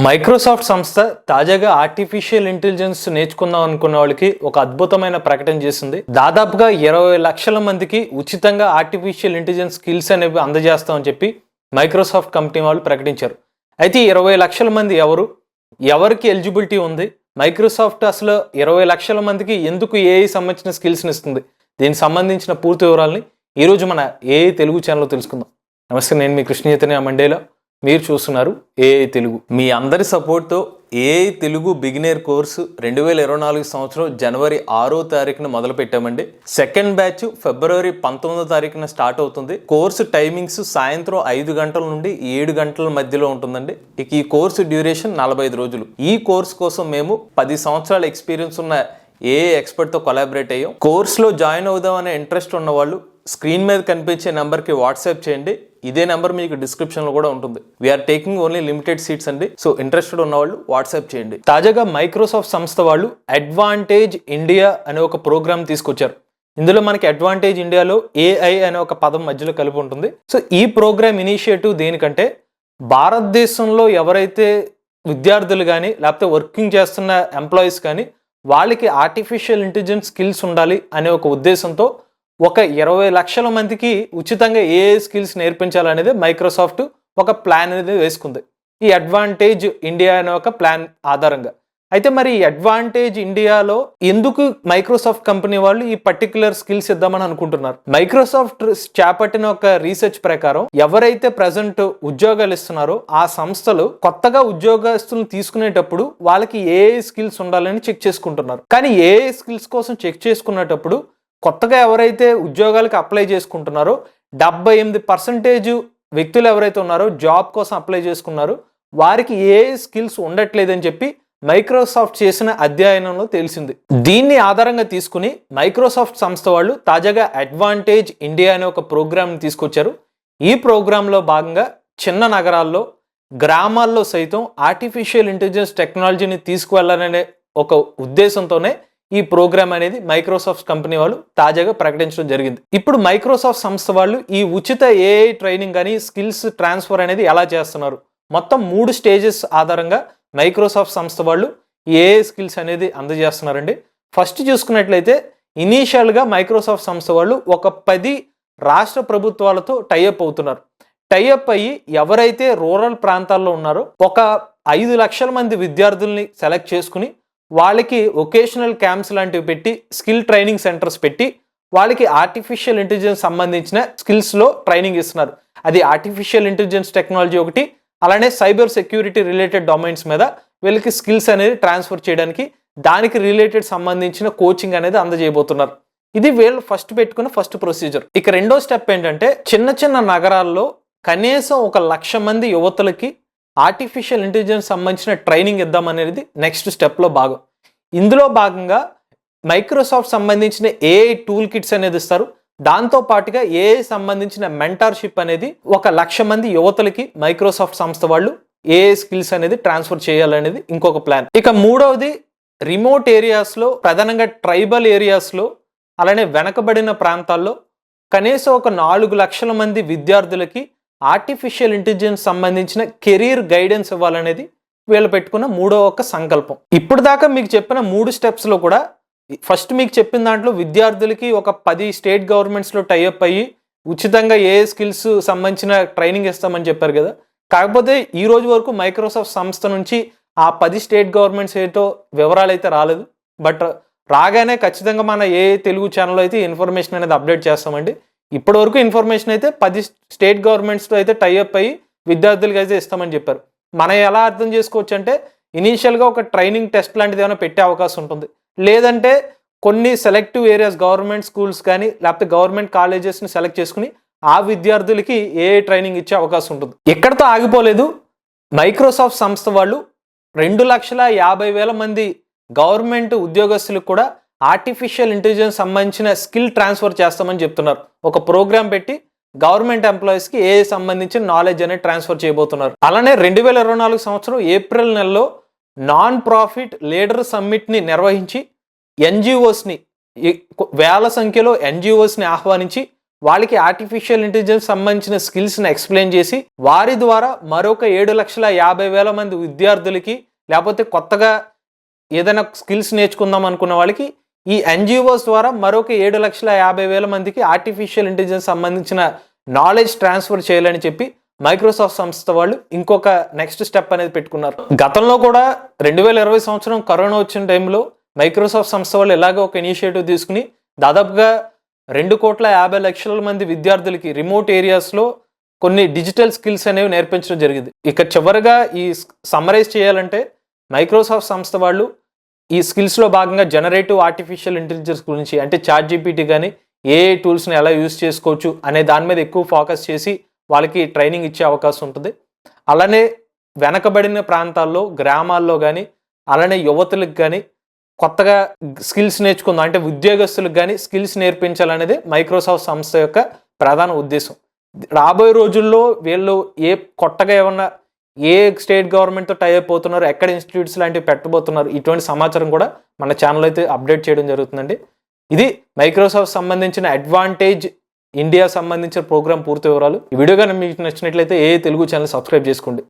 Microsoft సంస్థ తాజాగా artificial intelligence నేర్చుకుందాం అనుకున్న వాళ్ళకి ఒక అద్భుతమైన ప్రకటన చేసింది. దాదాపుగా 20 లక్షల మందికి ఉచితంగా ఆర్టిఫిషియల్ ఇంటెలిజెన్స్ స్కిల్స్ అనేవి అందజేస్తామని చెప్పి మైక్రోసాఫ్ట్ కంపెనీ వాళ్ళు ప్రకటించారు. అయితే 20 లక్షల మంది ఎవరికి ఎలిజిబిలిటీ ఉంది, మైక్రోసాఫ్ట్ అసలు 20 లక్షల మందికి ఎందుకు ఏఐ సంబంధించిన స్కిల్స్ని ఇస్తుంది, దీనికి సంబంధించిన పూర్తి వివరాలని ఈరోజు మన ఏఐ తెలుగు ఛానల్లో తెలుసుకుందాం. నమస్తే, నేను మీ కృష్ణ చైతన్య మండేలా, మీరు చూస్తున్నారు ఏఐ తెలుగు. మీ అందరి సపోర్ట్తో ఏఐ తెలుగు బిగినర్ కోర్సు 2024 సంవత్సరం జనవరి 6వ తారీఖున మొదలు పెట్టామండి. సెకండ్ బ్యాచ్ ఫిబ్రవరి 19వ తారీఖున స్టార్ట్ అవుతుంది. కోర్సు టైమింగ్స్ సాయంత్రం 5 గంటల నుండి 7 గంటల మధ్యలో ఉంటుందండి. ఇక ఈ కోర్సు డ్యూరేషన్ 45 రోజులు. ఈ కోర్సు కోసం మేము 10 సంవత్సరాల ఎక్స్పీరియన్స్ ఉన్న ఏఐ ఎక్స్పర్ట్తో కొలాబరేట్ అయ్యాం. కోర్సులో జాయిన్ అవుదాం అనే ఇంట్రెస్ట్ ఉన్న వాళ్ళు స్క్రీన్ మీద కనిపించే నెంబర్కి వాట్సాప్ చేయండి. ఇదే నెంబర్ మీకు డిస్క్రిప్షన్లో కూడా ఉంటుంది. We're taking only limited seats అండి. సో ఇంట్రెస్టెడ్ ఉన్న వాళ్ళు వాట్సాప్ చేయండి. తాజాగా మైక్రోసాఫ్ట్ సంస్థ వాళ్ళు అడ్వాంటేజ్ ఇండియా అనే ఒక ప్రోగ్రామ్ తీసుకొచ్చారు. ఇందులో మనకి అడ్వాంటేజ్ ఇండియాలో ఏఐ అనే ఒక పదం మధ్యలో కలిపి ఉంటుంది. సో ఈ ప్రోగ్రామ్ ఇనిషియేటివ్ దేనికంటే, భారతదేశంలో ఎవరైతే విద్యార్థులు కానీ లేకపోతే వర్కింగ్ చేస్తున్న ఎంప్లాయీస్ కానీ వాళ్ళకి ఆర్టిఫిషియల్ ఇంటెలిజెన్స్ స్కిల్స్ ఉండాలి అనే ఒక ఉద్దేశంతో ఒక 20 లక్షల మందికి ఉచితంగా ఏఐ స్కిల్స్ నేర్పించాలనేది మైక్రోసాఫ్ట్ ఒక ప్లాన్ అనేది వేసుకుంది, ఈ అడ్వాంటేజ్ ఇండియా అనే ఒక ప్లాన్ ఆధారంగా. అయితే మరి ఈ అడ్వాంటేజ్ ఇండియాలో ఎందుకు మైక్రోసాఫ్ట్ కంపెనీ వాళ్ళు ఈ పర్టికులర్ స్కిల్స్ ఇద్దామని అనుకుంటున్నారు? మైక్రోసాఫ్ట్ చేపట్టిన ఒక రీసెర్చ్ ప్రకారం ఎవరైతే ప్రజెంట్ ఉద్యోగాలు ఇస్తున్నారో ఆ సంస్థలు కొత్తగా ఉద్యోగస్తులను తీసుకునేటప్పుడు వాళ్ళకి ఏఐ స్కిల్స్ ఉండాలని చెక్ చేసుకుంటున్నారు. కానీ ఏఐ స్కిల్స్ కోసం చెక్ చేసుకునేటప్పుడు కొత్తగా ఎవరైతే ఉద్యోగాలకు అప్లై చేసుకుంటున్నారో 78% వ్యక్తులు ఎవరైతే ఉన్నారో జాబ్ కోసం అప్లై చేసుకున్నారో వారికి ఏఐ స్కిల్స్ ఉండట్లేదని చెప్పి మైక్రోసాఫ్ట్ చేసిన అధ్యయనంలో తెలిసింది. దీన్ని ఆధారంగా తీసుకుని మైక్రోసాఫ్ట్ సంస్థ వాళ్ళు తాజాగా అడ్వాంటేజ్ ఇండియా అనే ఒక ప్రోగ్రామ్ని తీసుకొచ్చారు. ఈ ప్రోగ్రాంలో భాగంగా చిన్న నగరాల్లో, గ్రామాల్లో సైతం ఆర్టిఫిషియల్ ఇంటెలిజెన్స్ టెక్నాలజీని తీసుకువెళ్ళాలనే ఒక ఉద్దేశంతోనే ఈ ప్రోగ్రామ్ అనేది మైక్రోసాఫ్ట్ కంపెనీ వాళ్ళు తాజాగా ప్రకటించడం జరిగింది. ఇప్పుడు మైక్రోసాఫ్ట్ సంస్థ వాళ్ళు ఈ ఉచిత ఏఐ ట్రైనింగ్ కానీ స్కిల్స్ ట్రాన్స్ఫర్ అనేది ఎలా చేస్తున్నారు, మొత్తం 3 స్టేజెస్ ఆధారంగా మైక్రోసాఫ్ట్ సంస్థ వాళ్ళు ఏఐ స్కిల్స్ అనేది అందజేస్తున్నారండి. ఫస్ట్ చూసుకున్నట్లయితే ఇనీషియల్గా మైక్రోసాఫ్ట్ సంస్థ వాళ్ళు ఒక 10 రాష్ట్ర ప్రభుత్వాలతో టైఅప్ అవుతున్నారు. టైఅప్ అయ్యి ఎవరైతే రూరల్ ప్రాంతాల్లో ఉన్నారో ఒక 5 లక్షల మంది విద్యార్థుల్ని సెలెక్ట్ చేసుకుని వాళ్ళకి వొకేషనల్ క్యాంప్స్ లాంటివి పెట్టి, స్కిల్ ట్రైనింగ్ సెంటర్స్ పెట్టి వాళ్ళకి ఆర్టిఫిషియల్ ఇంటెలిజెన్స్ సంబంధించిన స్కిల్స్లో ట్రైనింగ్ ఇస్తున్నారు. అది ఆర్టిఫిషియల్ ఇంటెలిజెన్స్ టెక్నాలజీ ఒకటి, అలానే సైబర్ సెక్యూరిటీ రిలేటెడ్ డొమైన్స్ మీద వీళ్ళకి స్కిల్స్ అనేది ట్రాన్స్ఫర్ చేయడానికి దానికి రిలేటెడ్ సంబంధించిన కోచింగ్ అనేది అందజేయబోతున్నారు. ఇది వీళ్ళు ఫస్ట్ పెట్టుకున్న ఫస్ట్ ప్రొసీజర్. ఇక రెండో స్టెప్ ఏంటంటే, చిన్న చిన్న నగరాల్లో కనీసం 1,00,000 మంది యువతులకి ఆర్టిఫిషియల్ ఇంటెలిజెన్స్ సంబంధించిన ట్రైనింగ్ ఇద్దామనేది నెక్స్ట్ స్టెప్లో భాగం. ఇందులో భాగంగా మైక్రోసాఫ్ట్ సంబంధించిన ఏఐ టూల్ కిట్స్ అనేది ఇస్తారు. దాంతో పాటుగా ఏఐ సంబంధించిన మెంటార్షిప్ అనేది 1,00,000 మంది యువతలకి మైక్రోసాఫ్ట్ సంస్థ వాళ్ళు ఏఐ స్కిల్స్ అనేది ట్రాన్స్ఫర్ చేయాలనేది ఇంకొక ప్లాన్. ఇక మూడవది, రిమోట్ ఏరియాస్లో, ప్రధానంగా ట్రైబల్ ఏరియాస్లో, అలానే వెనకబడిన ప్రాంతాల్లో కనీసం ఒక 4 లక్షల మంది విద్యార్థులకి ఆర్టిఫిషియల్ ఇంటెలిజెన్స్ సంబంధించిన కెరీర్ గైడెన్స్ ఇవ్వాలనేది వీళ్ళు పెట్టుకున్న మూడో ఒక సంకల్పం. ఇప్పుడు దాకా మీకు చెప్పిన 3 స్టెప్స్లో కూడా ఫస్ట్ మీకు చెప్పిన దాంట్లో విద్యార్థులకి ఒక 10 స్టేట్ గవర్నమెంట్స్లో టైఅప్ అయ్యి ఉచితంగా ఏ స్కిల్స్ సంబంధించిన ట్రైనింగ్ ఇస్తామని చెప్పారు కదా. కాకపోతే ఈ రోజు వరకు మైక్రోసాఫ్ట్ సంస్థ నుంచి ఆ 10 స్టేట్ గవర్నమెంట్స్ ఏటో వివరాలు అయితే రాలేదు. బట్ రాగానే ఖచ్చితంగా మన ఏ తెలుగు ఛానల్ అయితే ఇన్ఫర్మేషన్ అనేది అప్డేట్ చేస్తామండి. ఇప్పటి వరకు ఇన్ఫర్మేషన్ అయితే 10 స్టేట్ గవర్నమెంట్స్తో అయితే టైఅప్ అయ్యి విద్యార్థులకి అయితే ఇస్తామని చెప్పారు. మనం ఎలా అర్థం చేసుకోవచ్చు అంటే, ఇనీషియల్గా ఒక ట్రైనింగ్ టెస్ట్ లాంటిది ఏమైనా పెట్టే అవకాశం ఉంటుంది, లేదంటే కొన్ని సెలెక్టివ్ ఏరియాస్ గవర్నమెంట్ స్కూల్స్ కానీ లేకపోతే గవర్నమెంట్ కాలేజెస్ని సెలెక్ట్ చేసుకుని ఆ విద్యార్థులకి ఏ ట్రైనింగ్ ఇచ్చే అవకాశం ఉంటుంది. ఎక్కడితో ఆగిపోలేదు, మైక్రోసాఫ్ట్ సంస్థ వాళ్ళు 2,50,000 మంది గవర్నమెంట్ ఉద్యోగస్తులకు కూడా ఆర్టిఫిషియల్ ఇంటెలిజెన్స్ సంబంధించిన స్కిల్ ట్రాన్స్ఫర్ చేస్తామని చెప్తున్నారు. ఒక ప్రోగ్రామ్ పెట్టి గవర్నమెంట్ ఎంప్లాయీస్కి ఏ సంబంధించిన నాలెడ్జ్ అనేది ట్రాన్స్ఫర్ చేయబోతున్నారు. అలానే 2024 సంవత్సరం ఏప్రిల్ నెలలో నాన్ ప్రాఫిట్ లీడర్ సమ్మిట్ని నిర్వహించి ఎన్జిఓస్ని, వేల సంఖ్యలో ఎన్జిఓస్ని ఆహ్వానించి వాళ్ళకి ఆర్టిఫిషియల్ ఇంటెలిజెన్స్ సంబంధించిన స్కిల్స్ని ఎక్స్ప్లెయిన్ చేసి వారి ద్వారా మరొక 7,50,000 మంది విద్యార్థులకి, లేకపోతే కొత్తగా ఏదైనా స్కిల్స్ నేర్చుకుందాం అనుకున్న వాళ్ళకి ఈ ఎన్జిఓస్ ద్వారా మరొక 7,50,000 మందికి ఆర్టిఫిషియల్ ఇంటెలిజెన్స్ సంబంధించిన నాలెడ్జ్ ట్రాన్స్ఫర్ చేయాలని చెప్పి మైక్రోసాఫ్ట్ సంస్థ వాళ్ళు ఇంకొక నెక్స్ట్ స్టెప్ అనేది పెట్టుకున్నారు. గతంలో కూడా 2020 సంవత్సరం కరోనా వచ్చిన టైంలో మైక్రోసాఫ్ట్ సంస్థ వాళ్ళు ఇలాగే ఒక ఇనిషియేటివ్ తీసుకుని దాదాపుగా 2,50,00,000 మంది విద్యార్థులకి రిమోట్ ఏరియాస్లో కొన్ని డిజిటల్ స్కిల్స్ అనేవి నేర్పించడం జరిగింది. ఇక చివరిగా ఈ సమ్మరైజ్ చేయాలంటే మైక్రోసాఫ్ట్ సంస్థ వాళ్ళు ఈ స్కిల్స్లో భాగంగా జనరేటివ్ ఆర్టిఫిషియల్ ఇంటెలిజెన్స్ గురించి, అంటే చాట్ జీపీటీ కానీ ఏఐ టూల్స్ని ఎలా యూజ్ చేసుకోవచ్చు అనే దాని మీద ఎక్కువ ఫోకస్ చేసి వాళ్ళకి ట్రైనింగ్ ఇచ్చే అవకాశం ఉంటుంది. అలానే వెనకబడిన ప్రాంతాల్లో, గ్రామాల్లో కానీ, అలానే యువతులకు కానీ కొత్తగా స్కిల్స్ నేర్చుకుందాం అంటే ఉద్యోగస్తులకు కానీ స్కిల్స్ నేర్పించాలనేది మైక్రోసాఫ్ట్ సంస్థ యొక్క ప్రధాన ఉద్దేశం. రాబోయే రోజుల్లో వీళ్ళు కొత్తగా ఏమన్నా ఏ స్టేట్ గవర్నమెంట్తో టై అయిపోతున్నారు, ఎక్కడ ఇన్స్టిట్యూట్స్ లాంటివి పెట్టబోతున్నారు, ఇటువంటి సమాచారం కూడా మన ఛానల్ అయితే అప్డేట్ చేయడం జరుగుతుందండి. ఇది మైక్రోసాఫ్ట్ సంబంధించిన అడ్వాంటేజ్ ఇండియా సంబంధించిన ప్రోగ్రామ్ పూర్తి వివరాలు. ఈ వీడియో కానీ మీకు నచ్చినట్లయితే తెలుగు ఛానల్ సబ్స్క్రైబ్ చేసుకోండి.